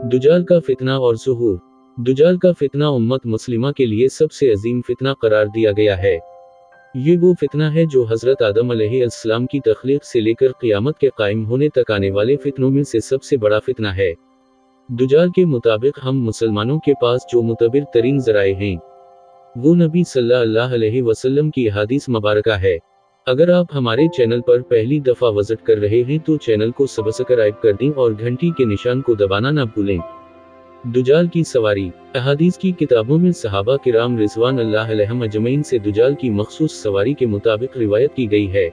दुजाल का फितना और ज़ुहूर। दुजाल का फितना उम्मत मुस्लिमा के लिए सबसे अजीम फितना करार दिया गया है। ये वो फितना है जो हजरत आदम अलैहिस्सलाम की तख्लीक से लेकर क़यामत के कायम होने तक आने वाले फितनों में से सबसे बड़ा फितना है। दुजाल के मुताबिक हम मुसलमानों के पास जो मुतबिर तरीन ज़राए हैं वो नबी सल्लल्लाहु अलैहि वसल्लम की हदीस मुबारका है। अगर आप हमारे चैनल पर पहली दफ़ा विज़िट कर रहे हैं तो चैनल को सब्सक्राइब कर दें और घंटी के निशान को दबाना ना भूलें। दुजाल की सवारी। अहादीस की किताबों में सहाबा किराम रिज़वान अल्लाह अलैहिम अजमईन से दुजाल की मखसूस सवारी के मुताबिक रिवायत की गई है,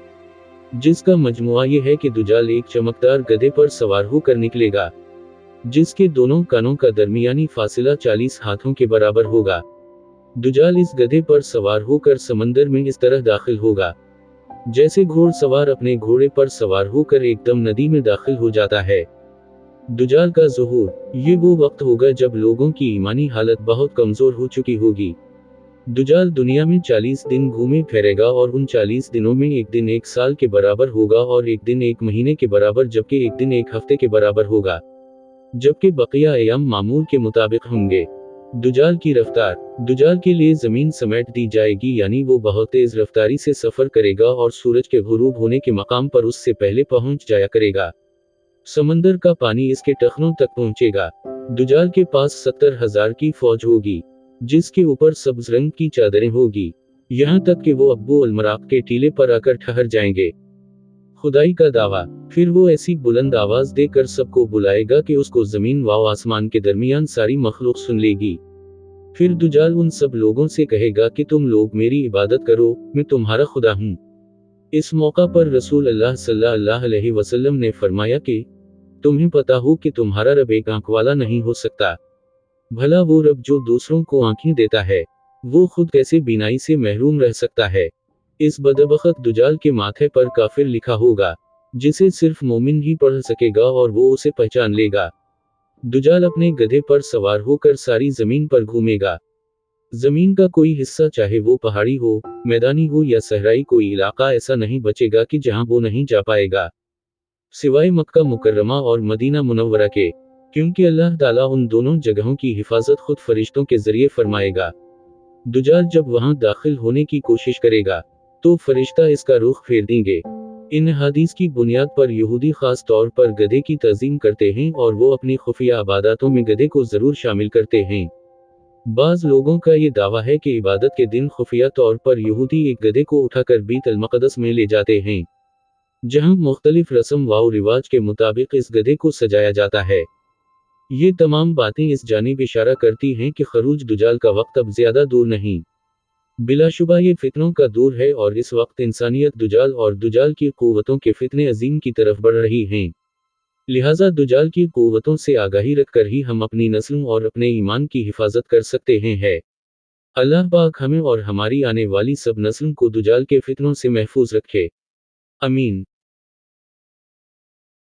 जिसका मजमुआ ये है कि दुजाल एक चमकदार गधे पर सवार होकर निकलेगा, जिसके दोनों कानों का दरमियानी फासिला 40 हाथों के बराबर होगा। दुजाल इस गधे पर सवार होकर समंदर में इस तरह दाखिल होगा जैसे घोड़सवार अपने घोड़े पर सवार होकर एकदम नदी में दाखिल हो जाता है। दुजाल का ज़ुहूर। ये वो वक्त होगा जब लोगों की ईमानी हालत बहुत कमज़ोर हो चुकी होगी। दुजाल दुनिया में 40 दिन घूमे फिरेगा और उन 40 दिनों में एक दिन एक साल के बराबर होगा और एक दिन एक महीने के बराबर, जबकि एक दिन एक हफ्ते के बराबर होगा, जबकि बकिया अय्याम मामूल के मुताबिक होंगे। दुजाल की रफ्तार। दुजाल के लिए ज़मीन समेट दी जाएगी, यानी वो बहुत तेज़ रफ्तारी से सफ़र करेगा और सूरज के गुरूब होने के मकाम पर उससे पहले पहुंच जाया करेगा। समंदर का पानी इसके टखनों तक पहुंचेगा। दुजाल के पास 70,000 की फौज होगी, जिसके ऊपर सब्ज रंग की चादरें होगी, यहाँ तक कि वो अब्बू अलमराक के टीले पर आकर ठहर जाएंगे। खुदाई का दावा। फिर वो ऐसी बुलंद आवाज देकर सबको बुलाएगा कि उसको जमीन व आसमान के दरमियान सारी मखलूक सुन लेगी। फिर दुजाल उन सब लोगों से कहेगा कि तुम लोग मेरी इबादत करो, मैं तुम्हारा खुदा हूँ। इस मौका पर रसूल अल्लाह सल्लल्लाहु अलैहि वसल्लम ने फरमाया कि तुम्हें पता हो कि तुम्हारा रब एक आंख वाला नहीं हो सकता। भला वो रब जो दूसरों को आंखें देता है, वो खुद कैसे बीनाई से महरूम रह सकता है। इस बदबख्त दुजाल के माथे पर काफिर लिखा होगा, जिसे सिर्फ मोमिन ही पढ़ सकेगा और वो उसे पहचान लेगा। दुजाल अपने गधे पर सवार होकर सारी जमीन पर घूमेगा। जमीन का कोई हिस्सा, चाहे वो पहाड़ी हो, मैदानी हो या सहराई, कोई इलाका ऐसा नहीं बचेगा कि जहां वो नहीं जा पाएगा, सिवाय मक्का मुकर्रमा और मदीना मुनव्वरा के, क्योंकि अल्लाह ताला उन दोनों जगहों की हिफाजत खुद फरिश्तों के जरिए फरमाएगा। दुजाल जब वहां दाखिल होने की कोशिश करेगा तो फरिश्ता इसका रुख फेर देंगे। इन हदीस की बुनियाद पर यहूदी खास तौर पर गधे की तज़ीम करते हैं और वो अपनी खुफिया इबादतों में गधे को जरूर शामिल करते हैं। बाज़ लोगों का ये दावा है कि इबादत के दिन खुफिया तौर पर यहूदी एक गधे को उठाकर बीत अल मक़दस में ले जाते हैं, जहां मुख्तलिफ रस्म व रिवाज के मुताबिक इस गधे को सजाया जाता है। ये तमाम बातें इस जानिब इशारा करती हैं कि खरूज दुजाल का वक्त अब ज्यादा दूर नहीं। बिलाशुबा ये फितनों का दूर है और इस वक्त इंसानियत दुजाल और दुजाल की क़ुव्वतों के फितने अजीम की तरफ बढ़ रही हैं। लिहाजा दुजाल की क़ुव्वतों से आगाही रखकर ही हम अपनी नस्लों और अपने ईमान की हिफाजत कर सकते हैं। अल्लाह पाक हमें और हमारी आने वाली सब नस्लों को दुजाल के फितनों से महफूज रखे। अमीन।